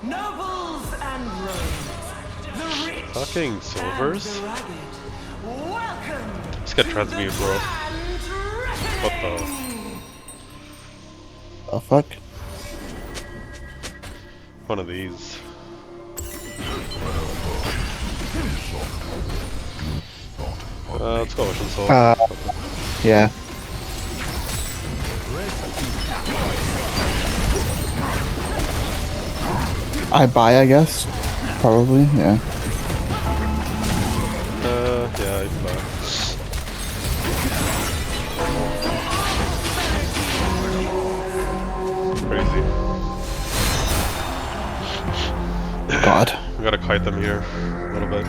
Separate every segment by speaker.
Speaker 1: Nobles and rogues, the rich
Speaker 2: Fucking silvers?
Speaker 1: and the ragged. Welcome
Speaker 2: Just get
Speaker 1: to
Speaker 2: transmute,
Speaker 1: the
Speaker 2: bro.
Speaker 1: Grand
Speaker 2: What the?
Speaker 1: Reckoning!
Speaker 3: Oh fuck.
Speaker 2: One of these. Let's go Ocean Soul.
Speaker 3: Yeah. I buy, I guess. Probably, yeah.
Speaker 2: Yeah, you can buy. Crazy.
Speaker 3: God.
Speaker 2: We gotta kite them here a little bit.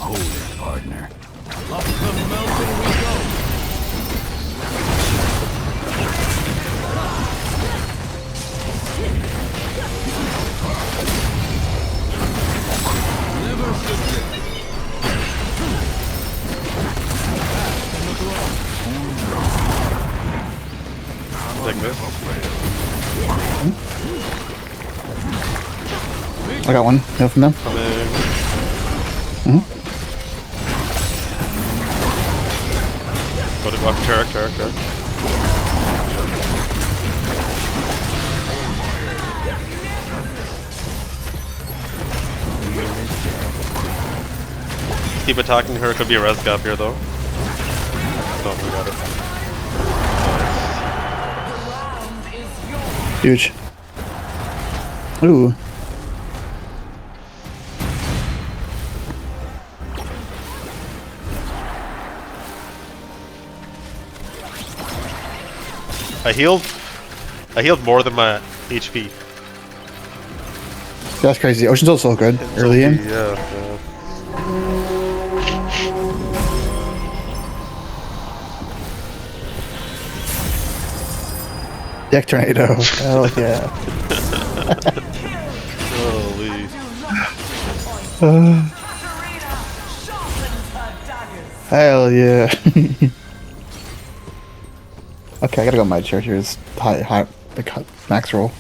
Speaker 4: Holy partner. Up the mountain we go. Never submit.
Speaker 2: Like this.
Speaker 3: I got one. No from them.
Speaker 2: Coming. Go to block Turek. Keep attacking her, could be a res gap here though. No, we got it.
Speaker 3: Huge. Ooh.
Speaker 2: I healed more than my HP.
Speaker 3: That's crazy. Ocean's also so good early in.
Speaker 2: Yeah.
Speaker 3: Deck tornado. Hell yeah.
Speaker 2: Holy.
Speaker 3: Hell yeah. Okay, I gotta go my charge here. It's high, max roll.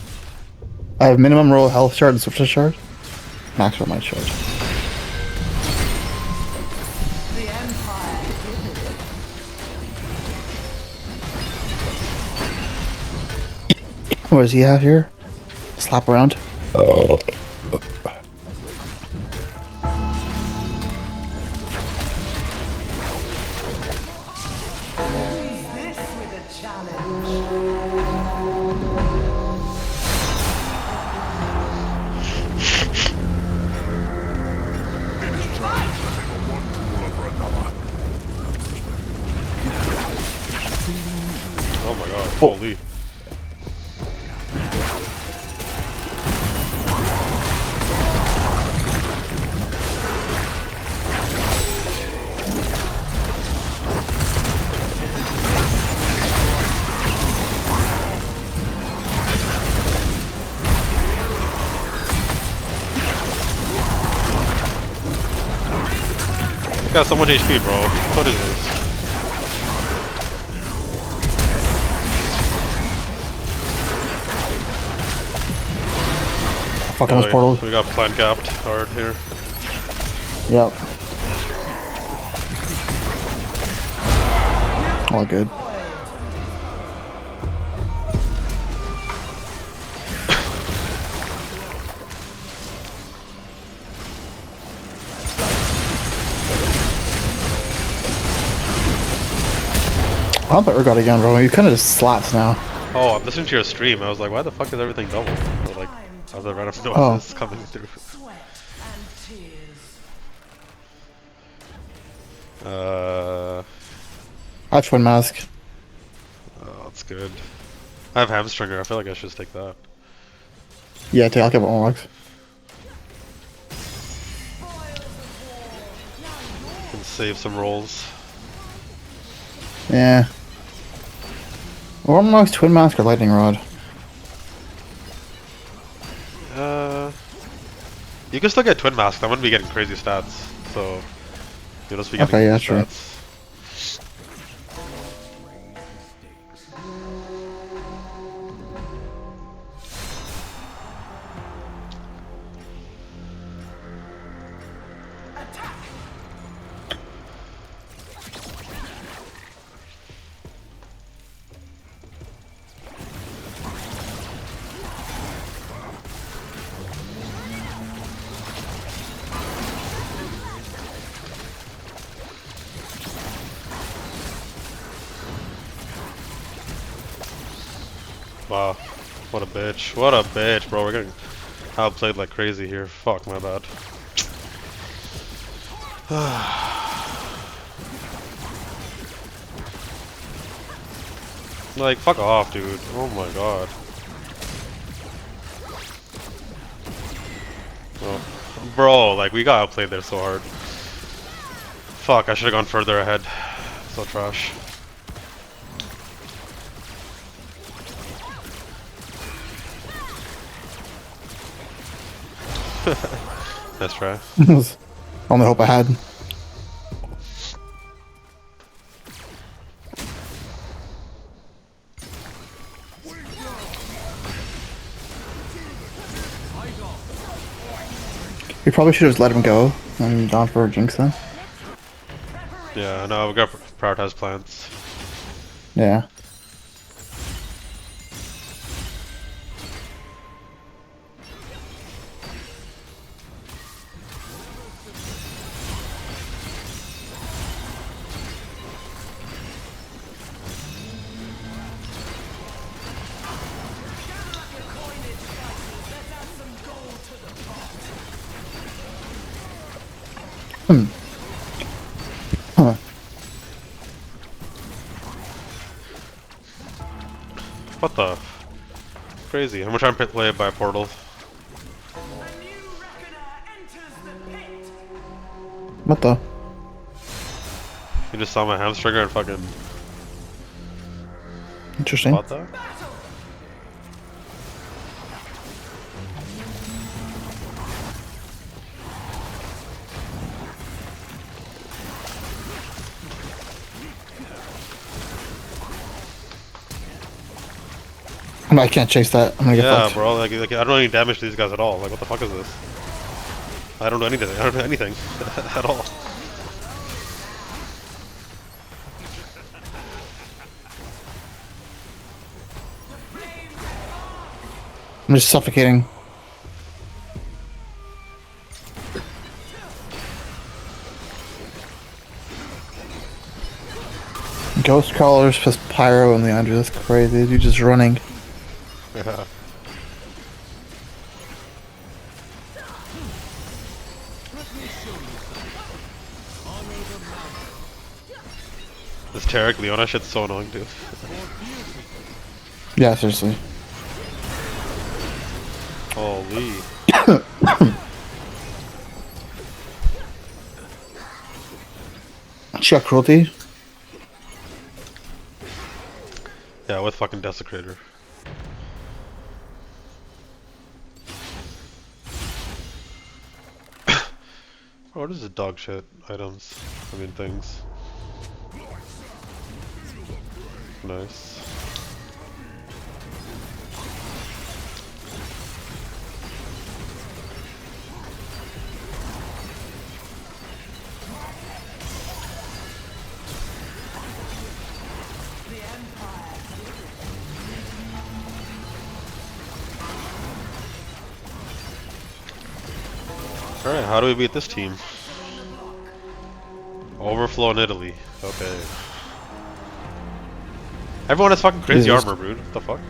Speaker 3: I have minimum roll health shard and switch to shard. Max roll my charge.
Speaker 1: The Empire.
Speaker 3: What does he have here? Slap around. Oh.
Speaker 1: This with a challenge.
Speaker 2: Oh my god, holy. Got so much HP, bro. What is this?
Speaker 3: Fucking those portals.
Speaker 2: We got plant gapped hard here.
Speaker 3: Yep. All good. I'll put Urgot again, bro. You kind of just slats now.
Speaker 2: Oh, I'm listening to your stream. I was like, why the fuck is everything double? Or like, as I ran up noises coming through.
Speaker 1: Sweat and tears.
Speaker 3: I have Twin Mask.
Speaker 2: Oh, that's good. I have Hamstringer. I feel like I should just take that.
Speaker 3: Yeah, I'll get one more marks.
Speaker 2: save some rolls.
Speaker 3: Yeah. Or almost Twin Mask or Lightning Rod.
Speaker 2: You can still get Twin Mask. I'm gonna be getting crazy stats, so you'll just be getting
Speaker 3: Okay, yeah,
Speaker 2: crazy
Speaker 3: true.
Speaker 2: stats. Wow, what a bitch! What a bitch, bro. We're getting outplayed like crazy here. Fuck, my bad. Like, fuck off, dude. Oh my god. Oh. Bro, like, we got outplayed there so hard. Fuck, I should have gone further ahead. So trash. Nice try.
Speaker 3: Only hope I had. We probably should have just let him go and gone for a Jinx then.
Speaker 2: Yeah, no, we got prioritized plans.
Speaker 3: Yeah. Huh.
Speaker 2: What the? Crazy. I'm gonna try and play it by portal.
Speaker 3: What the?
Speaker 2: You just saw my hamstringer and fucking
Speaker 3: Interesting.
Speaker 2: spot that?
Speaker 3: I can't chase that. I'm gonna get
Speaker 2: Yeah,
Speaker 3: fucked.
Speaker 2: bro. Like, I don't do any damage to these guys at all. Like, what the fuck is this? I don't do anything. I don't do anything at all.
Speaker 3: I'm just suffocating. Ghost Crawlers plus Pyro and Leandro. That's crazy. You're just running.
Speaker 2: Yeah. This Tarek Leona shit's so annoying, dude.
Speaker 3: Yeah, seriously.
Speaker 2: Holy.
Speaker 3: She got cruelty.
Speaker 2: Yeah, with fucking Desecrator. Oh, what is this dog shit items? I mean things. Nice. Alright, how do we beat this team? Overflow in Italy. Okay. Everyone has fucking crazy
Speaker 3: Jesus.
Speaker 2: armor, dude. What the fuck?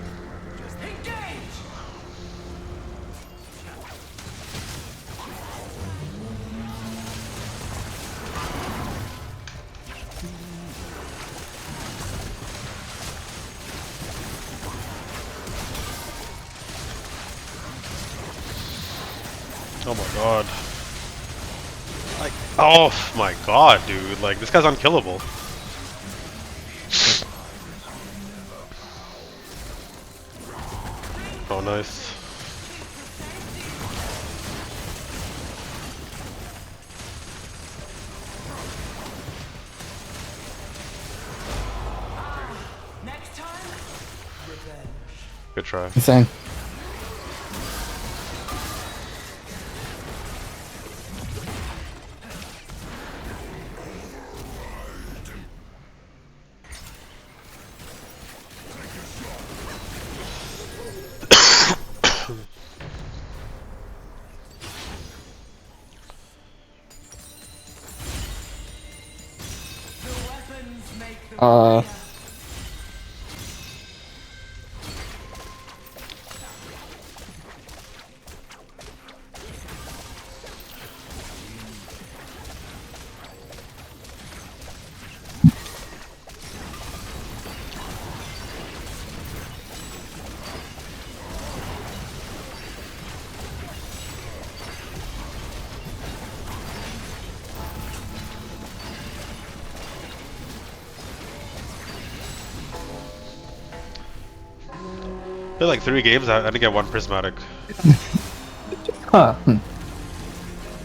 Speaker 2: Oh my god. Like, oh my god, dude. Like, this guy's unkillable. Oh, nice.
Speaker 1: Next time, revenge.
Speaker 2: Good try.
Speaker 3: Insane.
Speaker 1: The weapons make the
Speaker 3: Uh,
Speaker 1: warrior.
Speaker 2: Played like 3 games, I didn't get 1 prismatic.
Speaker 3: huh.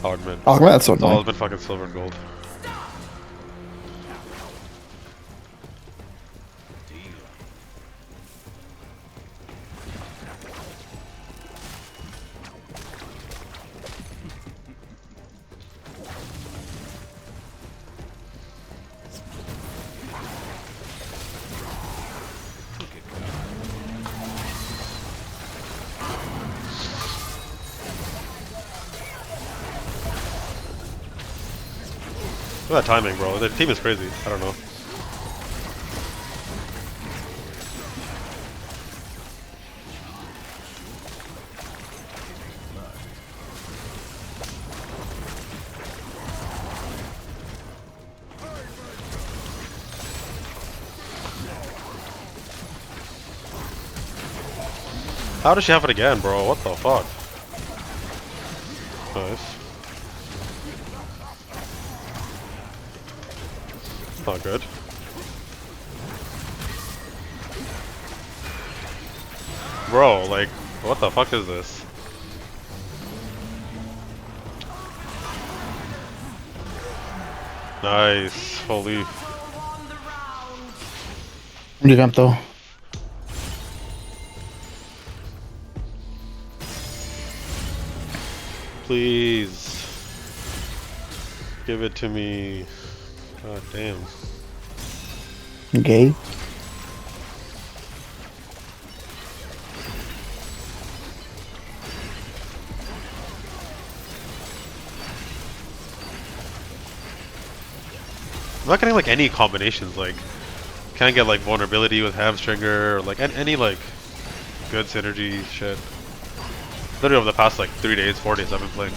Speaker 2: Augment.
Speaker 3: Oh, man, that's so
Speaker 2: It's all
Speaker 3: annoying.
Speaker 2: been fucking silver and gold. Look at that timing, bro. The team is crazy. I don't know. How does she have it again, bro? What the fuck? Nice. Not good. Bro, like, what the fuck is this? Nice. Holy.
Speaker 1: Won the round.
Speaker 3: I'm jump though.
Speaker 2: Please. Give it to me. God damn.
Speaker 3: Gay.
Speaker 2: I'm not getting like any combinations, like can't get like vulnerability with hamstringer or like any like good synergy shit. Literally over the past like 3 days, 4 days I've been playing.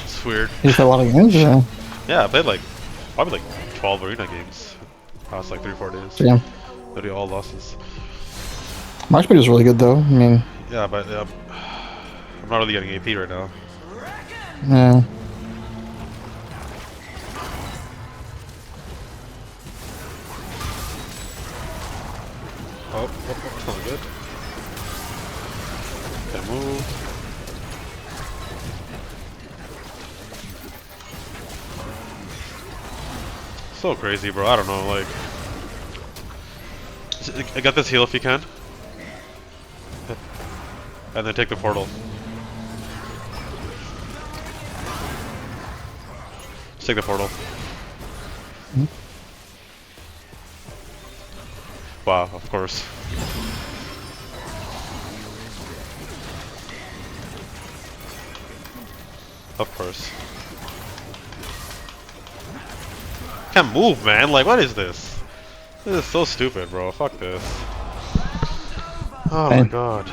Speaker 2: It's weird.
Speaker 3: You played a lot of games, yeah.
Speaker 2: Yeah, I played like probably like 12 arena games past like 3-4 days.
Speaker 3: Yeah.
Speaker 2: Literally all losses.
Speaker 3: My speed is really good though. I mean,
Speaker 2: Yeah, but I'm not really getting AP right now.
Speaker 3: yeah.
Speaker 2: Oh, that's not good. Can't move. So crazy, bro. I don't know, like. I got this heal if you can. And then take the portal. Just take the portal. Wow, of course. Of course. Can't move, man. Like, what is this? This is so stupid, bro. Fuck this. Oh my
Speaker 3: Fine.
Speaker 2: god.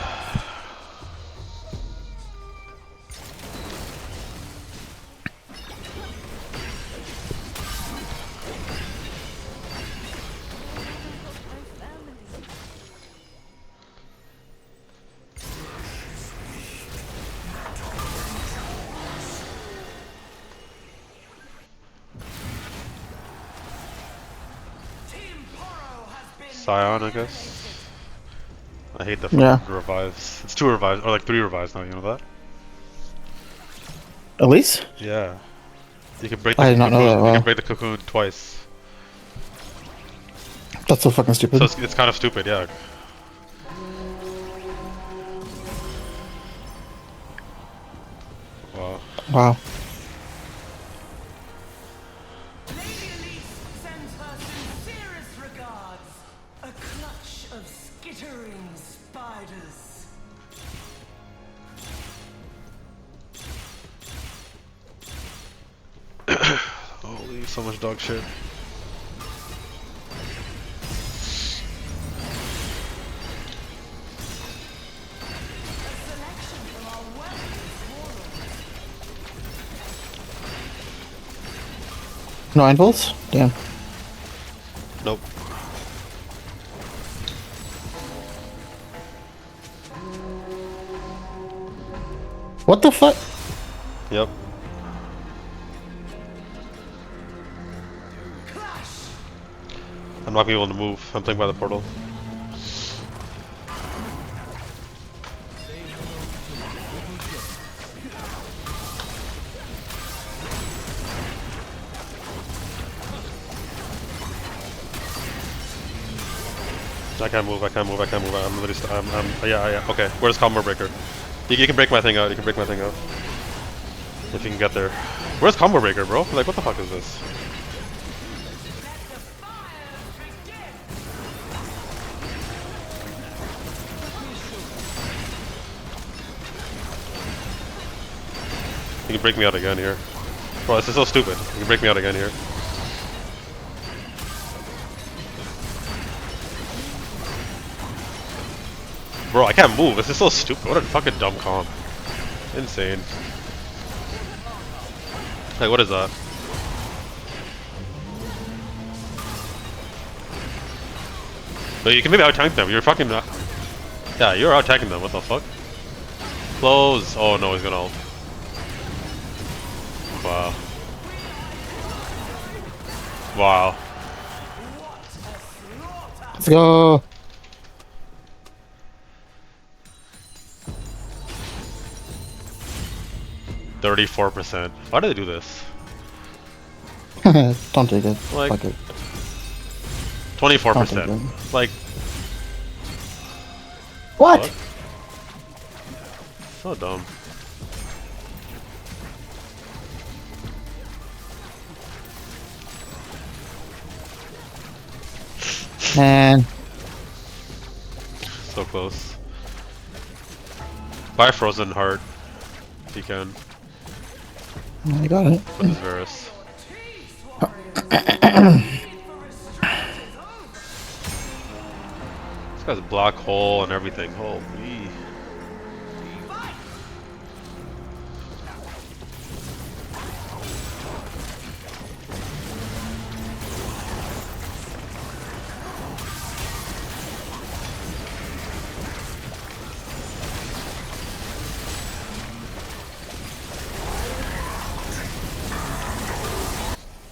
Speaker 2: Scion, I guess. I hate the
Speaker 3: Yeah.
Speaker 2: fucking revives. It's 2 revives, or like 3 revives now, you know that?
Speaker 3: Elise?
Speaker 2: Yeah. You can break the
Speaker 3: I did not know that.
Speaker 2: cocoon, you can
Speaker 3: Wow.
Speaker 2: break the cocoon twice.
Speaker 3: That's so fucking
Speaker 2: So
Speaker 3: stupid.
Speaker 2: it's kind of stupid, yeah. Wow.
Speaker 3: Wow.
Speaker 1: Lady Elise sends her sincerest regards. A clutch of skittering spiders.
Speaker 2: Holy, so much dog shit.
Speaker 1: A selection from our wealthiest warlords.
Speaker 3: No anvils? Damn.
Speaker 2: Nope.
Speaker 3: What the fuck?
Speaker 2: Yep.
Speaker 1: Clash!
Speaker 2: I'm not gonna be able to move. I'm playing by the portal. I can't move, I can't move, I can't move. I'm literally yeah, okay. Where's Combo Breaker? You can break my thing out, you can break my thing out. If you can get there. Where's Combo Breaker, bro? Like, what the fuck is this?
Speaker 1: Let the fires begin!
Speaker 2: You can break me out again here. Bro, this is so stupid. You can break me out again here. Bro, I can't move. This is so stupid. What a fucking dumb comp. Insane. Like, what is that? But you can maybe out-tank them. You're fucking... yeah, you're out-tanking them. What the fuck? Close. Oh no, he's gonna ult. Wow. Wow.
Speaker 3: Let's go.
Speaker 2: %. Why do they do this?
Speaker 3: Don't take it.
Speaker 2: Like-
Speaker 3: Fuck it.
Speaker 2: 24%.
Speaker 3: Okay,
Speaker 2: Like,
Speaker 3: What?
Speaker 2: so dumb.
Speaker 3: Man.
Speaker 2: So close. Buy Frozen Heart. If you can.
Speaker 3: I got it.
Speaker 2: For this Varus.
Speaker 1: Peace, warriors! For restraint is over!
Speaker 2: This guy's a black hole and everything. Holy.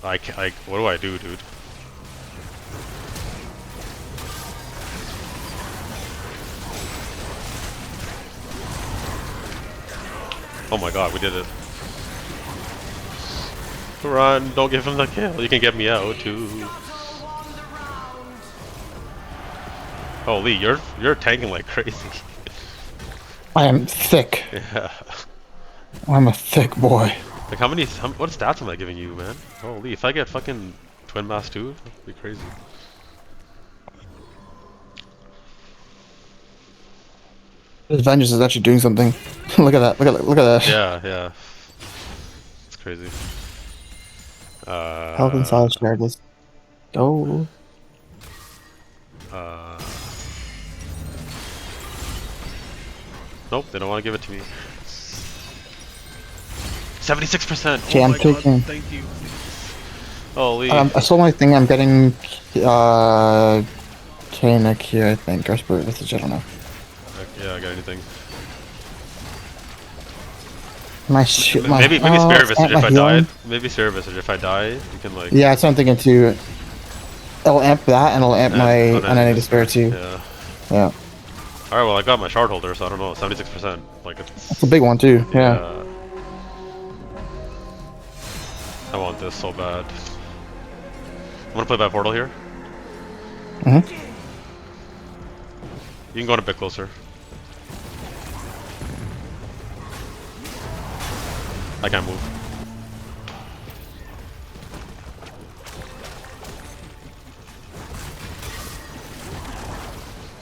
Speaker 1: Fight!
Speaker 2: What do I do, dude? Oh my god, we did it. Run, don't give him the kill. You can get me out too.
Speaker 1: Scuttle won the round!
Speaker 2: Holy, you're tanking like crazy.
Speaker 3: I am thick.
Speaker 2: Yeah.
Speaker 3: I'm a thick boy.
Speaker 2: Like what stats am I giving you, man? Holy, if I get fucking Twin Mass too, that'd be crazy.
Speaker 3: This Vengeance is actually doing something. Look at that. Look at that. Look at that.
Speaker 2: Yeah, yeah. It's crazy.
Speaker 3: Health and solid shared. Let's go.
Speaker 2: Nope, they don't want to give it to me. 76%.
Speaker 3: Okay,
Speaker 2: oh
Speaker 3: I'm
Speaker 2: my
Speaker 3: taking-
Speaker 2: god, thank you. Holy.
Speaker 3: I saw my thing. I'm getting Kanek here, I think, or Spirit Visage. I don't know.
Speaker 2: Yeah, I got anything.
Speaker 3: My shit. My,
Speaker 2: Maybe Spirit Visage if
Speaker 3: my
Speaker 2: I
Speaker 3: healing.
Speaker 2: died. Maybe Spirit Visage if I die, you can like.
Speaker 3: Yeah, that's what I'm thinking too. I'll amp that, and I'll amp my Unending Despair too.
Speaker 2: Yeah.
Speaker 3: Yeah,
Speaker 2: Alright, well, I got my shard holder, so I don't know, 76%. Like, it's.
Speaker 3: it's a big one too. Yeah.
Speaker 2: I want this so bad. I'm gonna play by portal here.
Speaker 3: Mhm.
Speaker 2: You can go in a bit closer. I can't move.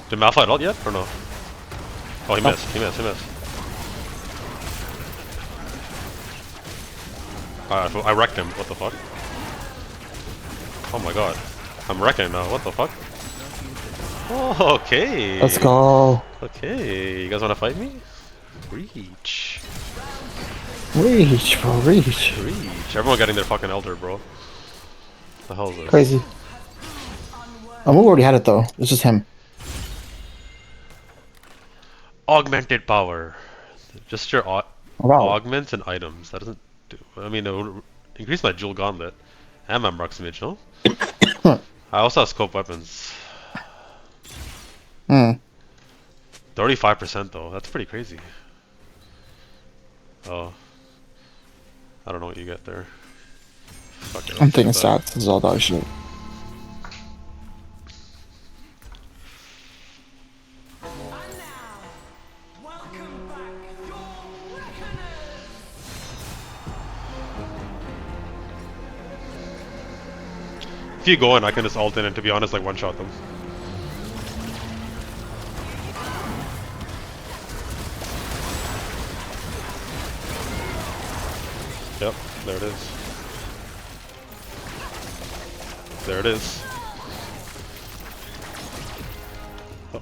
Speaker 2: Did Malphite ult yet, or no? Oh, he missed, he missed. I wrecked him, what the fuck? Oh my god. I'm wrecking now, what the fuck? Oh, okay.
Speaker 3: Let's go.
Speaker 2: Okay, you guys wanna fight me? Reach.
Speaker 3: Reach, bro, reach.
Speaker 2: Reach. Everyone getting their fucking elder, bro. The hell is this?
Speaker 3: Crazy. Amu already had it though. It's just him.
Speaker 2: Augmented power. Just your
Speaker 3: Wow.
Speaker 2: augments and items. That doesn't do. I mean, it would increase my jewel gauntlet and my marks mage, no? I also have scope weapons.
Speaker 3: Hmm.
Speaker 2: 35% though. That's pretty crazy. Oh. I don't know what you get there. Fuck it,
Speaker 3: I'm taking
Speaker 2: skip that.
Speaker 3: stats. This is all dog shit.
Speaker 1: And now, welcome back, your reckoners.
Speaker 2: If you go in, I can just ult in and, to be honest, like one-shot them. Yep, there it is. There it is. Oh,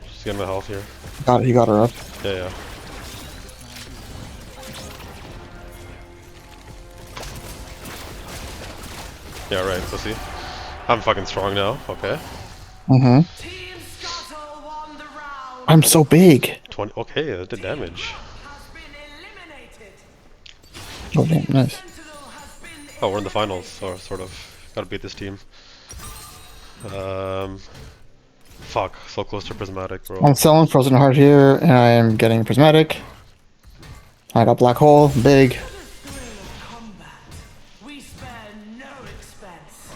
Speaker 2: just getting my health here.
Speaker 3: He got her up.
Speaker 2: Yeah. Yeah, right, so see? I'm fucking strong now, okay.
Speaker 3: Mm-hmm.
Speaker 1: Team Scuttle won the round.
Speaker 3: I'm so big.
Speaker 2: 20, okay, that did damage.
Speaker 1: Has been eliminated.
Speaker 3: Oh damn, nice.
Speaker 1: Sentinel has been
Speaker 2: Oh, we're in the finals, so sort of. Gotta beat this team. Fuck, so close to prismatic, bro.
Speaker 3: I'm selling Frozen Heart here, and I am getting Prismatic. I got Black Hole, big.
Speaker 1: the thrill of combat. We spare no expense.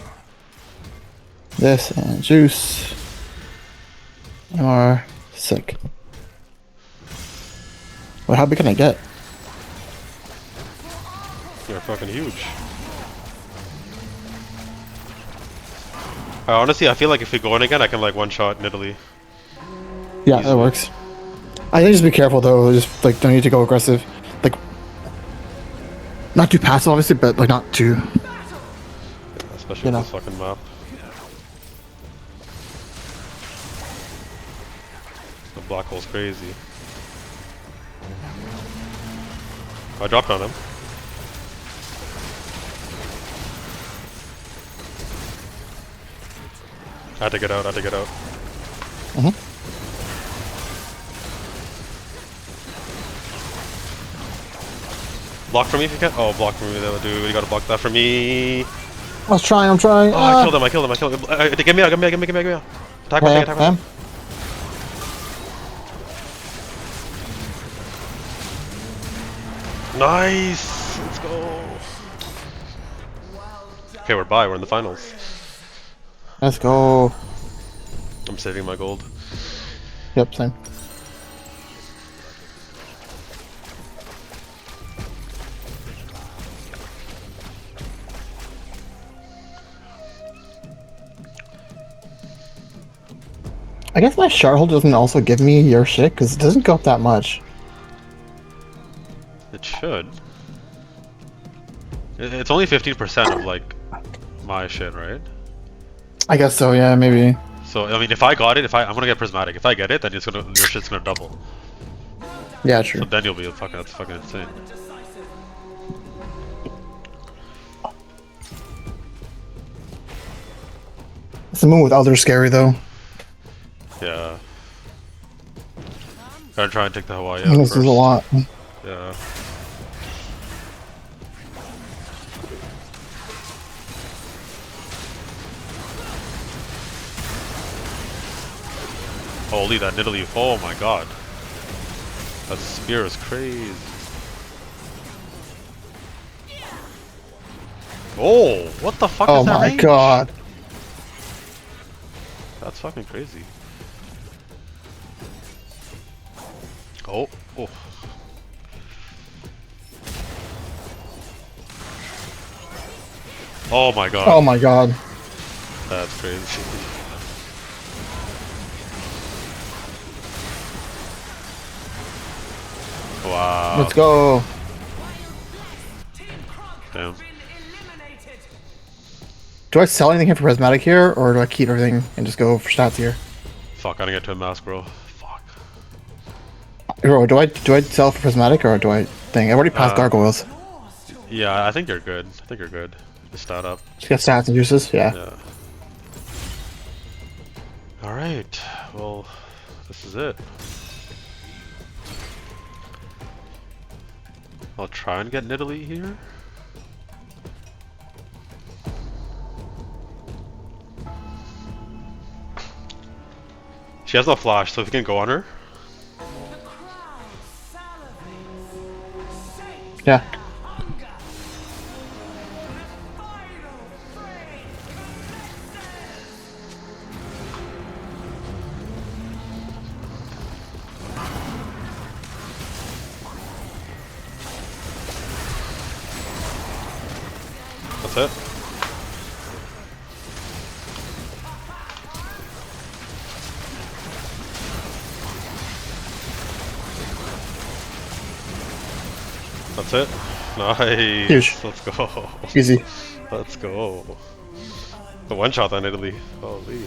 Speaker 3: This and Juice. MR, sick. Wait, how big can I get?
Speaker 2: You're fucking huge. Honestly, I feel like if we go in again, I can like one-shot in Italy.
Speaker 3: Yeah, that works. I think just be careful though. Just like don't need to go aggressive. Like not too passive, obviously, but like not too.
Speaker 2: Especially
Speaker 3: You know.
Speaker 2: with this fucking map. The black hole's crazy. I dropped on him. I had to get out,
Speaker 3: Mhm.
Speaker 2: Block for me if you can. Oh, block for me, though, dude. You gotta block that for me.
Speaker 3: I'm trying.
Speaker 2: Oh, I killed him. Get me out. Attack one, attack one. Nice! Let's go! Okay, we're by. We're in the finals.
Speaker 3: Let's go.
Speaker 2: I'm saving my gold.
Speaker 3: Yep, same. I guess my shard holder doesn't also give me your shit because it doesn't go up that much.
Speaker 2: It should. It's only 15% of like my shit, right?
Speaker 3: I guess so. Yeah, maybe.
Speaker 2: So I mean, if I got it, I'm gonna get prismatic. If I get it, then your shit's gonna double.
Speaker 3: Yeah, true.
Speaker 2: So then you'll be fucking. That's fucking insane.
Speaker 3: It's a moon with Elder scary though.
Speaker 2: Yeah. Gotta try and take the Hawaii out
Speaker 3: This
Speaker 2: first.
Speaker 3: is a lot.
Speaker 2: Yeah. Holy, that Nidalee. Oh my god. That spear is crazy. Oh, what the fuck
Speaker 3: Oh
Speaker 2: is that
Speaker 3: my
Speaker 2: range?
Speaker 3: god.
Speaker 2: That's fucking crazy. Oh, oh. Oh my god.
Speaker 3: Oh my god.
Speaker 2: That's crazy. Wow.
Speaker 3: Let's go.
Speaker 1: Team Krunk
Speaker 2: Damn.
Speaker 1: has been eliminated.
Speaker 3: Do I sell anything here for prismatic here, or do I keep everything and just go for stats here?
Speaker 2: Fuck, I didn't get to a mask, bro. Fuck.
Speaker 3: Bro, do I sell for prismatic or do I think I've already passed gargoyles?
Speaker 2: Yeah, I think you're good. I think you're good. Just start up.
Speaker 3: Just get stats and juices. Yeah.
Speaker 2: Yeah. Alright. Well, this is it. I'll try and get Nidalee here. She has no flash, so if you can go on her.
Speaker 1: The crowd salivates. Sate
Speaker 3: Yeah.
Speaker 1: hunger. The final three commences.
Speaker 2: That's it. That's it. Nice.
Speaker 3: Huge.
Speaker 2: Let's go.
Speaker 3: Easy.
Speaker 2: Let's go. The one shot on Italy. Holy.